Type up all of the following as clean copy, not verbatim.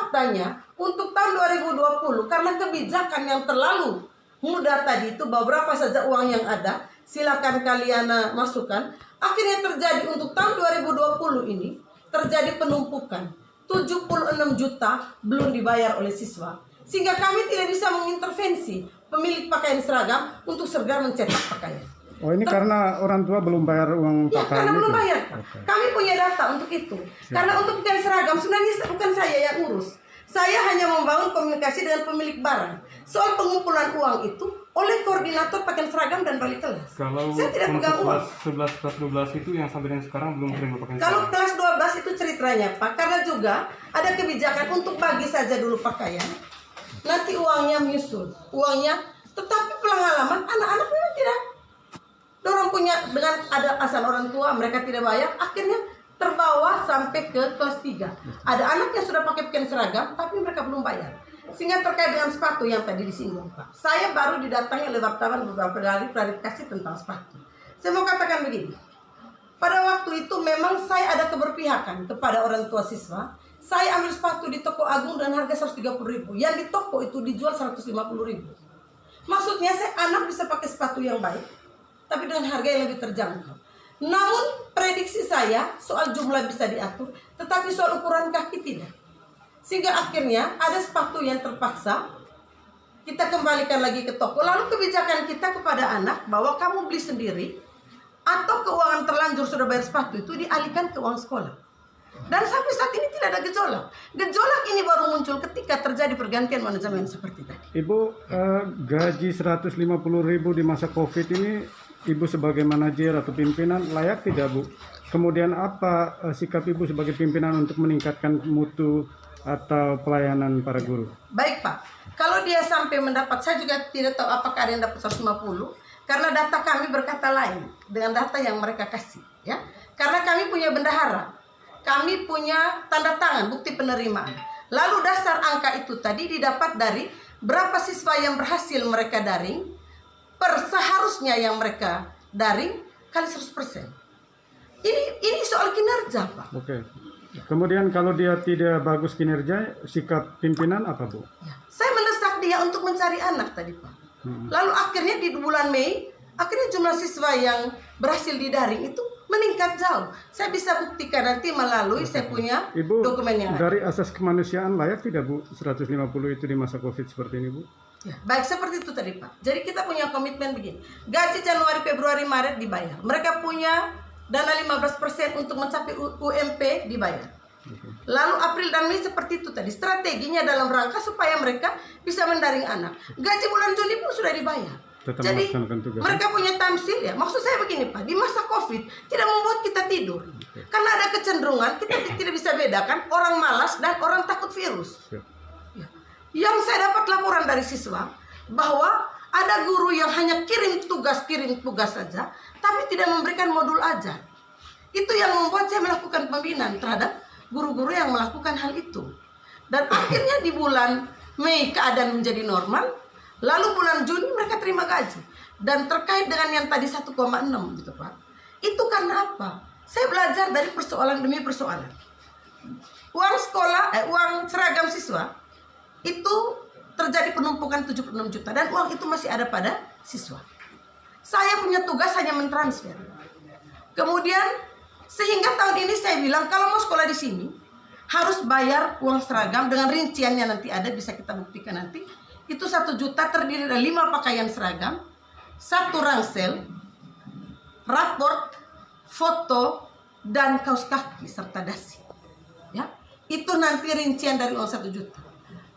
faktanya untuk tahun 2020 karena kebijakan yang terlalu mudah tadi itu, beberapa saja uang yang ada, silakan kalian masukkan. Akhirnya terjadi untuk tahun 2020 ini terjadi penumpukan 76 juta belum dibayar oleh siswa, sehingga kami tidak bisa mengintervensi pemilik pakaian seragam untuk segera mencetak pakaian. Oh, ini karena orang tua belum bayar uang ya, pakaian. Karena belum itu? bayar. Okay. Kami punya data untuk itu. Karena untuk pakaian seragam sebenarnya bukan saya yang urus. Saya hanya membangun komunikasi dengan pemilik barang. Soal pengumpulan uang itu oleh koordinator pakaian seragam dan wali kelas. Kalau saya tidak pegang uang. Kelas 11, kelas 12 itu yang sampai dengan sekarang belum terima pakaian. Kalau kelas 12 itu ceritanya Pak, karena juga ada kebijakan untuk bagi saja dulu pakaian. Nanti uangnya menyusul. Uangnya, tetapi pengalaman anak-anak memang tidak. Dorong punya dengan ada asal orang tua, mereka tidak bayar, akhirnya terbawa sampai ke kelas 3. Ada anak yang sudah pakai pakaian seragam, tapi mereka belum bayar. Sehingga terkait dengan sepatu yang tadi disinggung Pak, saya baru didatangi oleh wartawan beberapa kali klarifikasi tentang sepatu. Saya mau katakan begini, pada waktu itu memang saya ada keberpihakan kepada orang tua siswa. Saya ambil sepatu di toko Agung dengan harga 130.000, yang di toko itu dijual 150.000. Maksudnya saya anak bisa pakai sepatu yang baik, tapi dengan harga yang lebih terjangkau. Namun prediksi saya soal jumlah bisa diatur, tetapi soal ukuran kaki tidak. Sehingga akhirnya ada sepatu yang terpaksa kita kembalikan lagi ke toko. Lalu kebijakan kita kepada anak bahwa kamu beli sendiri, atau keuangan terlanjur sudah bayar sepatu itu dialihkan ke uang sekolah. Dan sampai saat ini tidak ada gejolak. Gejolak ini baru muncul ketika terjadi pergantian manajemen seperti tadi. Ibu, gaji 150.000 di masa COVID ini, Ibu sebagai manajer atau pimpinan layak tidak, Bu? Kemudian apa sikap Ibu sebagai pimpinan untuk meningkatkan mutu atau pelayanan para guru? Baik Pak, kalau dia sampai mendapat, saya juga tidak tahu apakah ada yang dapat 150, karena data kami berkata lain dengan data yang mereka kasih, ya. Karena kami punya bendahara, kami punya tanda tangan bukti penerimaan. Lalu dasar angka itu tadi didapat dari berapa siswa yang berhasil mereka daring per seharusnya yang mereka daring kali 100%. Ini soal kinerja Pak. Oke. Kemudian kalau dia tidak bagus kinerja, sikap pimpinan apa, Bu? Ya, saya mendesak dia untuk mencari anak tadi Pak. Lalu akhirnya di bulan Mei, akhirnya jumlah siswa yang berhasil didaring itu meningkat jauh. Saya bisa buktikan nanti melalui saya punya Ibu, dokumen yang dari asas kemanusiaan layak tidak, Bu, 150 itu di masa COVID seperti ini, Bu? Ya, baik seperti itu tadi Pak. Jadi kita punya komitmen begini. Gaji Januari, Februari, Maret dibayar. Mereka punya dana 15% untuk mencapai UMP dibayar. Lalu April dan Mei seperti itu tadi. Strateginya dalam rangka supaya mereka bisa mendaring anak. Gaji bulan Juni pun sudah dibayar. Tetap jadi tugas. mereka punya tamsil ya. Maksud saya begini Pak, di masa COVID tidak membuat kita tidur. Karena ada kecenderungan kita tidak bisa bedakan orang malas dan orang takut virus. Yang saya dapat laporan dari siswa bahwa ada guru yang hanya kirim tugas saja, tapi tidak memberikan modul ajar. Itu yang membuat saya melakukan pembinaan terhadap guru-guru yang melakukan hal itu. Dan akhirnya di bulan Mei keadaan menjadi normal, lalu bulan Juni mereka terima gaji. Dan terkait dengan yang tadi 1,6 gitu Pak, itu karena apa? Saya belajar dari persoalan demi persoalan. Uang sekolah, uang seragam siswa itu terjadi penumpukan 76 juta dan uang itu masih ada pada siswa. Saya punya tugas hanya mentransfer. Kemudian sehingga tahun ini saya bilang kalau mau sekolah di sini harus bayar uang seragam dengan rinciannya nanti ada, bisa kita buktikan nanti. Itu 1 juta terdiri dari 5 pakaian seragam, 1 ransel, raport, foto, dan kaos kaki serta dasi. Ya, itu nanti rincian dari uang 1 juta.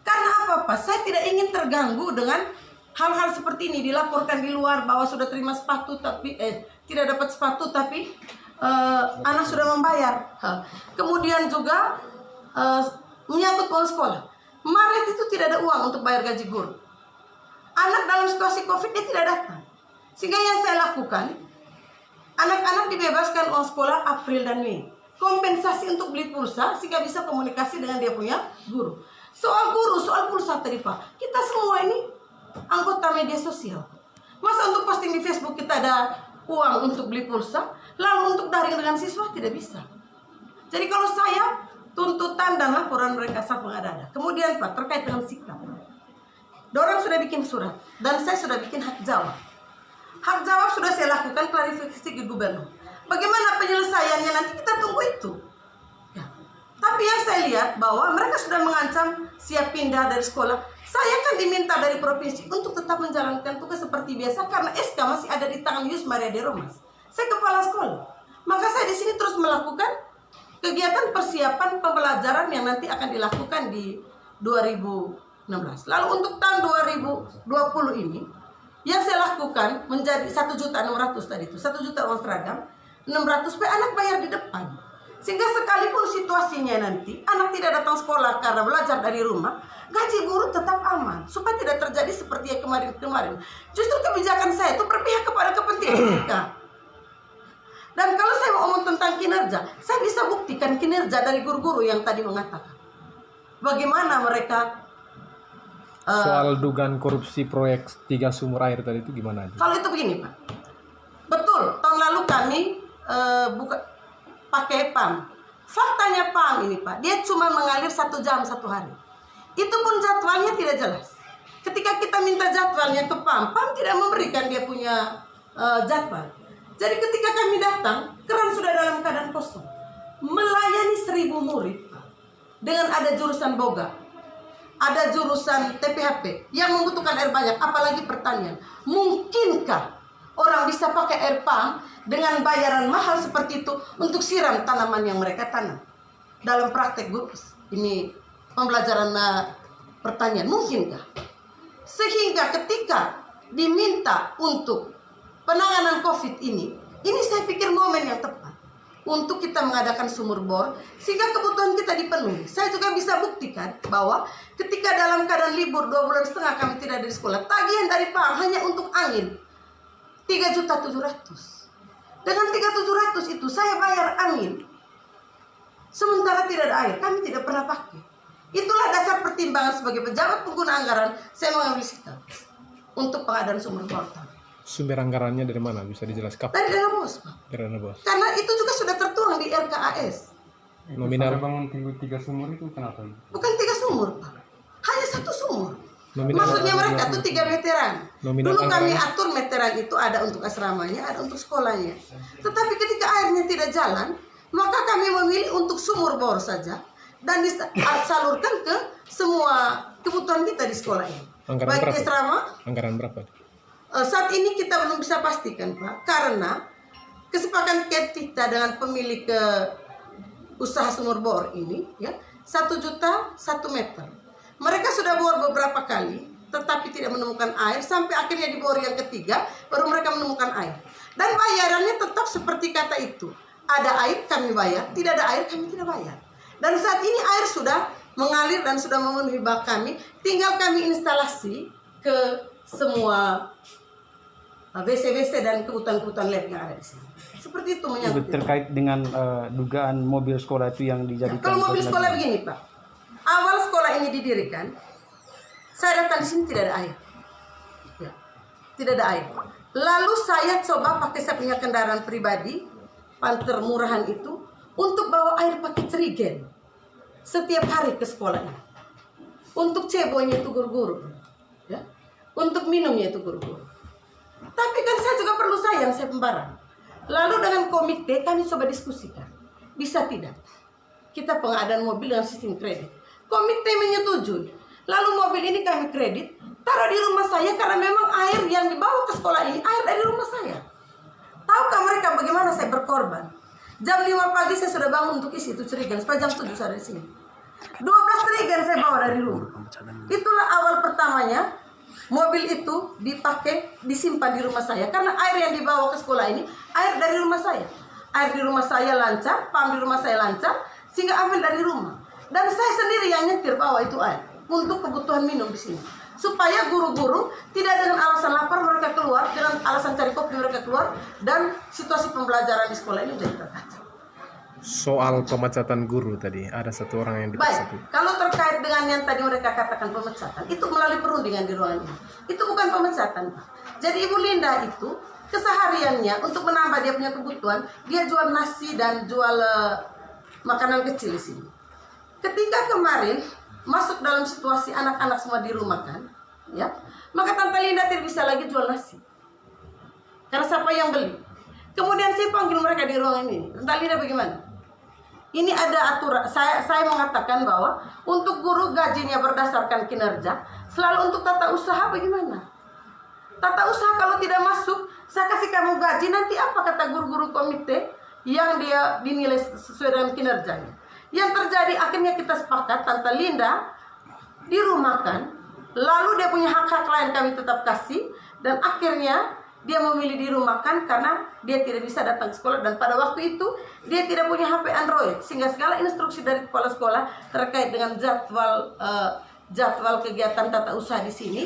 Karena apa Pak? Saya tidak ingin terganggu dengan hal-hal seperti ini, dilaporkan di luar bahwa sudah terima sepatu tapi tidak dapat sepatu tapi anak sudah membayar. Kemudian juga menyangkut uang sekolah. Maret itu tidak ada uang untuk bayar gaji guru. Anak dalam situasi COVID dia tidak datang. Sehingga yang saya lakukan, anak-anak dibebaskan uang sekolah April dan Mei. Kompensasi untuk beli pulsa sehingga bisa komunikasi dengan dia punya guru. Soal guru, soal pulsa tadi Pak, kita semua ini anggota media sosial. Masa untuk posting di Facebook kita ada uang untuk beli pulsa, lalu untuk daring dengan siswa tidak bisa. Jadi kalau saya tuntutan dan laporan mereka sampai ada. Kemudian Pak, terkait dengan sikap. Dorang sudah bikin surat dan saya sudah bikin hak jawab. Hak jawab sudah saya lakukan klarifikasi ke gubernur. Bagaimana penyelesaiannya nanti kita tunggu itu. Ya. Tapi yang saya lihat bahwa mereka sudah mengancam siap pindah dari sekolah. Saya kan diminta dari provinsi untuk tetap menjalankan tugas seperti biasa karena SK masih ada di tangan Yus Maria de Romas. Saya kepala sekolah. Maka saya di sini terus melakukan kegiatan persiapan pembelajaran yang nanti akan dilakukan di 2016. Lalu untuk tahun 2020 ini, yang saya lakukan menjadi 1.600.000 tadi itu, 1 juta uang seragam, 600 supaya anak bayar di depan. Sehingga sekalipun situasinya nanti, anak tidak datang sekolah karena belajar dari rumah, gaji guru tetap aman. Supaya tidak terjadi seperti yang kemarin-kemarin. Justru kebijakan saya itu berpihak kepada kepentingan mereka. Dan kalau saya mau ngomong tentang kinerja, saya bisa buktikan kinerja dari guru-guru yang tadi mengatakan bagaimana mereka soal dugaan korupsi proyek 3 sumur air tadi itu gimana aja? Kalau itu begini Pak, betul tahun lalu kami pakai PAM. Faktanya PAM ini Pak, dia cuma mengalir 1 jam 1 hari. Itu pun jadwalnya tidak jelas. Ketika kita minta jadwalnya ke PAM, PAM tidak memberikan dia punya jadwal. Jadi ketika kami datang, keran sudah dalam keadaan kosong. Melayani 1.000 murid dengan ada jurusan boga, ada jurusan TPHP yang membutuhkan air banyak, apalagi pertanian. Mungkinkah orang bisa pakai air pump dengan bayaran mahal seperti itu untuk siram tanaman yang mereka tanam? Dalam praktek guru ini pembelajaran pertanian, mungkinkah? Sehingga ketika diminta untuk penanganan COVID ini saya pikir momen yang tepat untuk kita mengadakan sumur bor sehingga kebutuhan kita dipenuhi. Saya juga bisa buktikan bahwa ketika dalam keadaan libur 2,5 bulan kami tidak ada di sekolah, tagihan dari PAM hanya untuk angin 3.700.000. Dengan 3.700.000 itu saya bayar angin, sementara tidak ada air, kami tidak pernah pakai. Itulah dasar pertimbangan sebagai pejabat pengguna anggaran saya mengambil sikap untuk pengadaan sumur bor. Sumber anggarannya dari mana? Bisa dijelaskan? Dari dana bos, Pak. Dari dana bos. Karena itu juga sudah tertuang di RKAS. Nominal bangun 3 sumur itu kenapa? Bukan 3 sumur, Pak. Hanya 1 sumur. Nominal Maksudnya mereka tuh 3 meteran. Nominal Dulu kami anggaran. atur meteran itu ada untuk asramanya, ada untuk sekolahnya. Tetapi ketika airnya tidak jalan, maka kami memilih untuk sumur bor saja dan disalurkan ke semua kebutuhan kita di sekolah ini. Anggaran Baik berapa? di asrama. Anggaran berapa? Saat ini kita belum bisa pastikan Pak, karena kesepakatan kita dengan pemilik usaha sumur bor ini ya 1 juta 1 meter. Mereka sudah bor beberapa kali, tetapi tidak menemukan air sampai akhirnya di bor yang ketiga baru mereka menemukan air. Dan bayarannya tetap seperti kata itu, ada air kami bayar, tidak ada air kami tidak bayar. Dan saat ini air sudah mengalir dan sudah memenuhi bak kami, tinggal kami instalasi ke semua WC-WC dan kebutuhan-kebutuhan lab yang ada di sini. Seperti itu menyangkut. Terkait dengan dugaan mobil sekolah itu yang dijadikan. Kalau mobil sekolah begini Pak, awal sekolah ini didirikan, saya datang di sini tidak ada air, ya, tidak ada air. Lalu saya coba pakai saya punya kendaraan pribadi, panter murahan itu, untuk bawa air pakai cerigen setiap hari ke sekolah ini. Untuk cebonya itu guru-guru, ya, untuk minumnya itu guru-guru. Tapi kan saya juga perlu sayang, saya pembarang. Lalu dengan komite kami coba diskusikan, bisa tidak kita pengadaan mobil dengan sistem kredit. Komite menyetujui. Lalu mobil ini kami kredit, taruh di rumah saya karena memang air yang dibawa ke sekolah ini air dari rumah saya. Tahukah mereka bagaimana saya berkorban? Jam 5 pagi saya sudah bangun untuk isi itu cerigen, supaya jam 7 saya di sini. 12 cerigen saya bawa dari rumah. Itulah awal pertamanya. Mobil itu dipakai, disimpan di rumah saya karena air yang dibawa ke sekolah ini air dari rumah saya. Air di rumah saya lancar, pam di rumah saya lancar, sehingga ambil dari rumah. Dan saya sendiri yang nyetir bawa itu air untuk kebutuhan minum di sini. Supaya guru-guru tidak dengan alasan lapar mereka keluar, dengan alasan cari kopi mereka keluar, dan situasi pembelajaran di sekolah ini menjadi terkacau. Soal pemecatan guru tadi, ada 1 orang yang dipecat. Baik, kalau terkait dengan yang tadi mereka katakan pemecatan, itu melalui perundingan di ruangan ini. Itu bukan pemecatan, Pak. Jadi Ibu Linda itu kesehariannya untuk menambah dia punya kebutuhan, dia jual nasi dan jual makanan kecil di sini. ketika kemarin masuk dalam situasi anak-anak semua dirumahkan, ya, maka Tante Linda tidak bisa lagi jual nasi. Karena siapa yang beli? Kemudian saya panggil mereka di ruangan ini. Tante Linda bagaimana? Ini ada aturan. Saya mengatakan bahwa untuk guru gajinya berdasarkan kinerja. Selalu untuk tata usaha bagaimana? Tata usaha kalau tidak masuk, saya kasih kamu gaji, nanti apa kata guru-guru komite yang dia dinilai sesuai dengan kinerjanya. Yang terjadi akhirnya kita sepakat Tante Linda dirumahkan, lalu dia punya hak-hak lain kami tetap kasih, dan akhirnya dia memilih dirumahkan karena dia tidak bisa datang ke sekolah, dan pada waktu itu dia tidak punya HP Android, sehingga segala instruksi dari kepala sekolah terkait dengan jadwal kegiatan tata usaha di sini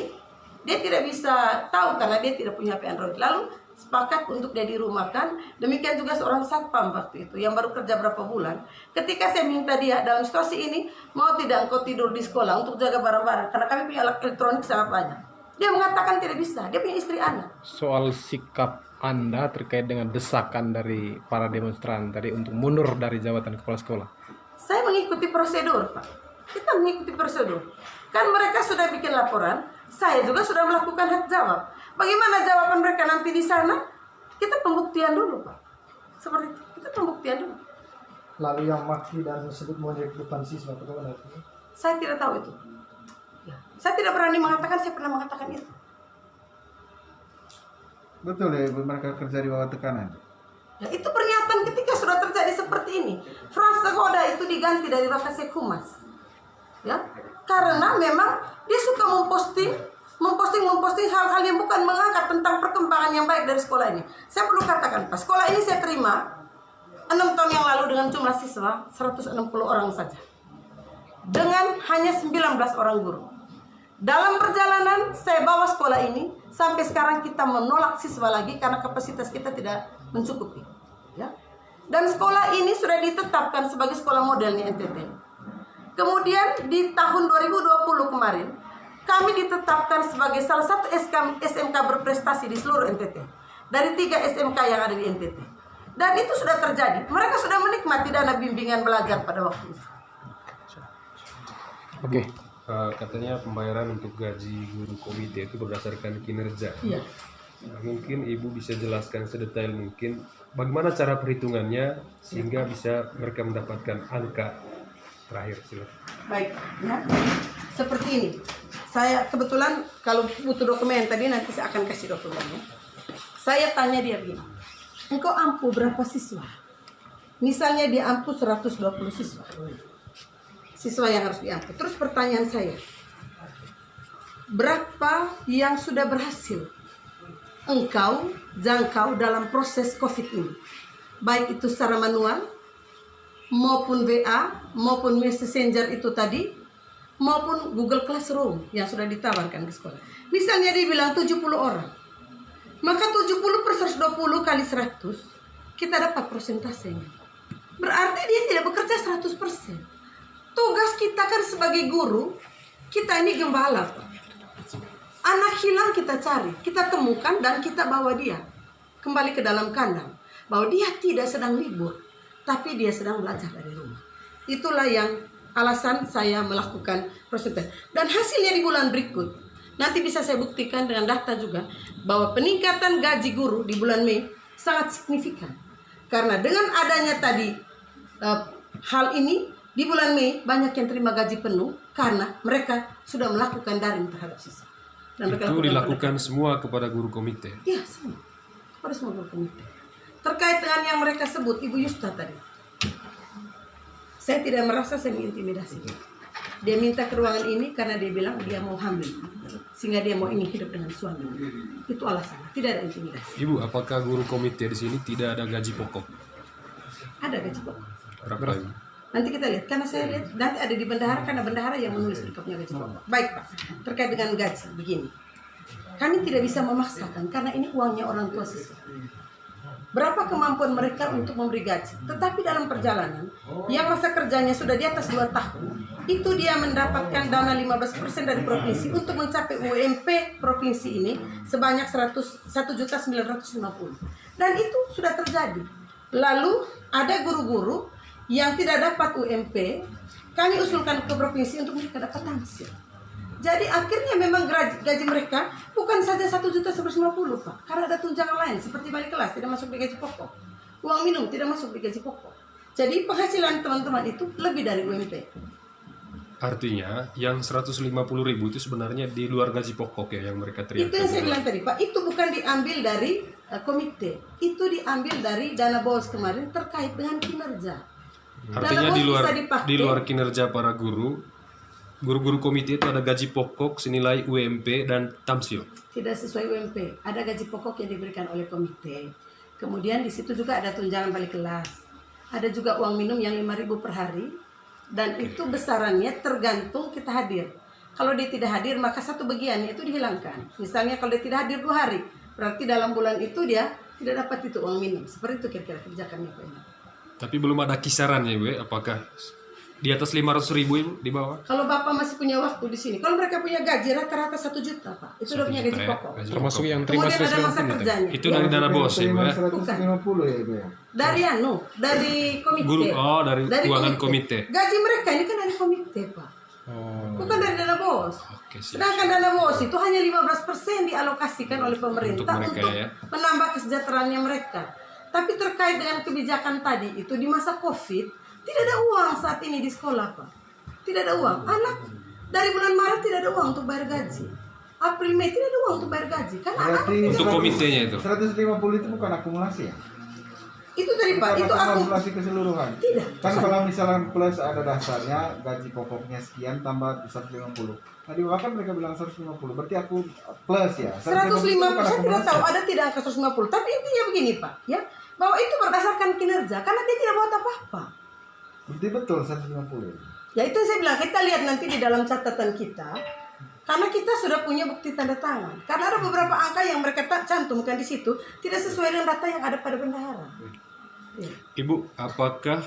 dia tidak bisa tahu karena dia tidak punya HP Android. Lalu sepakat untuk dia dirumahkan. Demikian juga seorang satpam waktu itu yang baru kerja berapa bulan. Ketika saya minta dia dalam situasi ini, mau tidak engkau tidur di sekolah untuk jaga barang-barang, karena kami punya alat elektronik sangat banyak. Dia mengatakan tidak bisa, dia punya istri anak. Soal sikap Anda terkait dengan desakan dari para demonstran tadi untuk mundur dari jabatan kepala sekolah. Saya mengikuti prosedur, Pak. Kita mengikuti prosedur. Kan mereka sudah bikin laporan, saya juga sudah melakukan hak jawab. Bagaimana jawaban mereka nanti di sana? Kita pembuktian dulu, Pak. Seperti itu, kita pembuktian dulu. Lalu yang maki dan disebut monyet depan siswa, bagaimana itu? Saya tidak tahu itu. Ya. Saya tidak berani mengatakan, saya pernah mengatakan itu. Betul ya, mereka kerja di bawah tekanan. Ya, itu pernyataan ketika sudah terjadi seperti ini. Frans Segoda itu diganti dari Wakasek Humas. Ya, karena memang dia suka memposting hal-hal yang bukan mengangkat tentang perkembangan yang baik dari sekolah ini. Saya perlu katakan, Pak, sekolah ini saya terima 6 tahun yang lalu dengan jumlah siswa 160 orang saja. Dengan hanya 19 orang guru. Dalam perjalanan saya bawa sekolah ini, sampai sekarang kita menolak siswa lagi karena kapasitas kita tidak mencukupi. Ya. Dan sekolah ini sudah ditetapkan sebagai sekolah modelnya NTT. Kemudian di tahun 2020 kemarin, kami ditetapkan sebagai salah satu SMK berprestasi di seluruh NTT. Dari 3 SMK yang ada di NTT. Dan itu sudah terjadi. Mereka sudah menikmati dana bimbingan belajar pada waktu itu. Oke. Katanya pembayaran untuk gaji guru komite itu berdasarkan kinerja. Iya. Nah, mungkin Ibu bisa jelaskan sedetail mungkin bagaimana cara perhitungannya sehingga bisa mereka mendapatkan angka terakhir. Silakan. Baik, ya. Seperti ini. Saya kebetulan kalau butuh dokumen tadi nanti saya akan kasih dokumennya. Saya tanya dia begini. Engkau ampuh berapa siswa? Misalnya dia ampuh 120 siswa. Siswa yang harus diampuh. Terus pertanyaan saya. Berapa yang sudah berhasil engkau jangkau dalam proses COVID ini? Baik itu secara manual maupun WA, maupun Messenger itu tadi, maupun Google Classroom yang sudah ditawarkan ke sekolah. Misalnya dia bilang 70 orang. Maka 70 per 120 kali 100, kita dapat persentasenya. Berarti dia tidak bekerja 100%. Tugas kita kan sebagai guru, kita ini gembala. Anak hilang kita cari, kita temukan dan kita bawa dia kembali ke dalam kandang. Bahwa dia tidak sedang libur, tapi dia sedang belajar dari rumah. Itulah yang alasan saya melakukan proses. Dan hasilnya di bulan berikut, nanti bisa saya buktikan dengan data juga, bahwa peningkatan gaji guru di bulan Mei sangat signifikan. Karena dengan adanya tadi hal ini, di bulan Mei banyak yang terima gaji penuh karena mereka sudah melakukan daring terhadap siswa. Dan Itu dilakukan semua kepada guru komite? Iya, semua. Kepada semua guru komite. Terkait dengan yang mereka sebut, Ibu Yusta tadi. Saya tidak merasa saya mengintimidasi. Dia minta ke ruangan ini karena dia bilang dia mau hamil. Sehingga dia mau ingin hidup dengan suami. Itu alasannya, tidak ada intimidasi. Ibu, apakah guru komite di sini tidak ada gaji pokok? Ada gaji pokok. Berapa? Nanti kita lihat, karena saya lihat nanti ada di bendahara, karena bendahara yang menulis lengkapnya gaji pokok. Baik Pak, terkait dengan gaji begini. Kami tidak bisa memaksakan karena ini uangnya orang tua siswa. Berapa kemampuan mereka untuk memberi gaji. Tetapi dalam perjalanan, yang masa kerjanya sudah di atas 2 tahun, itu dia mendapatkan dana 15% dari provinsi untuk mencapai UMP provinsi ini sebanyak 1.950.000. Dan itu sudah terjadi. Lalu ada guru-guru yang tidak dapat UMP kami usulkan ke provinsi untuk mereka dapat tamsil. Jadi akhirnya memang gaji mereka bukan saja 1.150.000 Pak, karena ada tunjangan lain seperti balik kelas tidak masuk di gaji pokok, uang minum tidak masuk di gaji pokok. Jadi penghasilan teman-teman itu lebih dari UMP. Artinya yang 150.000 itu sebenarnya di luar gaji pokok ya yang mereka teriakkan. Itu yang saya bilang tadi Pak, itu bukan diambil dari komite, itu diambil dari dana bos kemarin terkait dengan kinerja. Artinya Dana di bos luar bisa dipakai. di luar kinerja para guru-guru komite itu ada gaji pokok senilai UMP dan tamsil. Tidak sesuai UMP, ada gaji pokok yang diberikan oleh komite. Kemudian di situ juga ada tunjangan balik kelas. Ada juga uang minum yang 5.000 per hari. Dan itu besarannya tergantung kita hadir. Kalau dia tidak hadir maka satu bagiannya itu dihilangkan. Misalnya kalau dia tidak hadir 2 hari, berarti dalam bulan itu dia tidak dapat itu uang minum. Seperti itu kira-kira kebijakannya Pak. Tapi belum ada kisarannya Ibu ya, apakah di atas 500.000 Ibu di bawah? Kalau Bapak masih punya waktu di sini, kalau mereka punya gaji rata-rata 1 juta Pak, itu udah 1 punya juta gaji ya, pokok. gaji Termasuk pokok. yang terima Kemudian ada masa 150 kerjanya. Itu dari dana bos ya Ibu ya? 150 ya Ibu ya. Dari dari komite. Dari keuangan komite. Gaji mereka ini kan dari komite Pak. Bukan dari dana bos. Oke, siap. Sedangkan dana bos itu hanya 15% dialokasikan oleh pemerintah Untuk mereka, ya. menambah kesejahteraannya mereka. Tapi terkait dengan kebijakan tadi itu di masa Covid tidak ada uang saat ini di sekolah Pak. Tidak ada uang. Anak dari bulan Maret tidak ada uang untuk bayar gaji. April Mei tidak ada uang untuk bayar gaji. Kan anak Berarti Untuk komitenya itu. 150 itu bukan akumulasi ya? itu tadi Pak, itu Bukan aku akumulasi keseluruhan. tidak. Kan kalau misalnya plus ada dasarnya gaji pokoknya sekian tambah 150. Tadi bahkan mereka bilang 150. Berarti aku plus ya. 150 saya tidak tahu ada tidak angka 150. Tapi intinya begini Pak, ya bahwa itu berdasarkan kinerja karena dia tidak buat apa-apa. Berarti betul 150. Ya itu yang saya bilang kita lihat nanti di dalam catatan kita. Karena kita sudah punya bukti tanda tangan. Karena ada beberapa angka yang mereka cantumkan di situ tidak sesuai dengan data yang ada pada bendahara. Ya. Ibu, apakah